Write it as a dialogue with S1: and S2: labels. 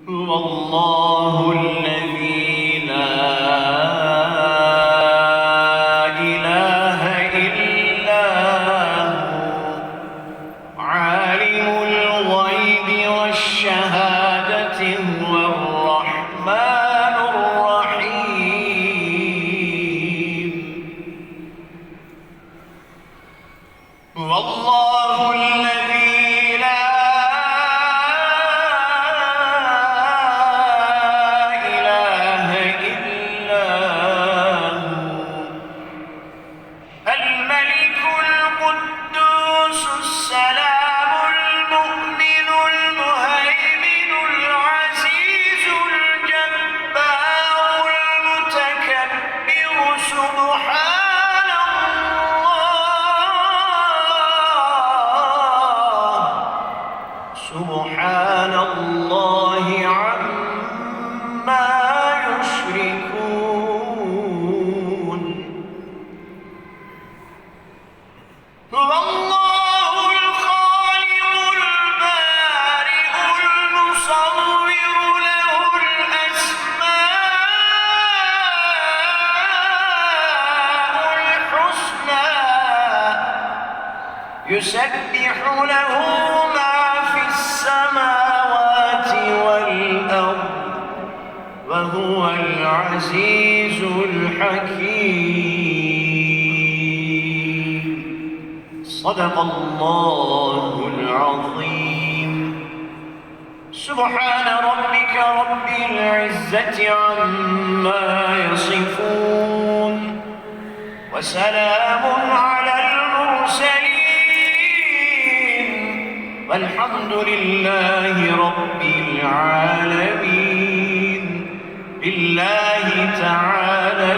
S1: هو الله الذي لا إله إلا هو عالم الغيب والشهادة هو الرحمن الرحيم. هو الله الذي لا إله إلا هو الملك القدوس السلام المؤمن المهيمن العزيز الجبار المتكبر سبحان الله عما يشركون. هو الله الخالق البارئ المصور له الأسماء الحسنى يسبح له ما في السماوات والأرض وهو العزيز الحكيم. صدق الله العظيم. سبحان ربك رب العزة عما يصفون وسلام على المرسلين والحمد لله رب العالمين. بالله تعالى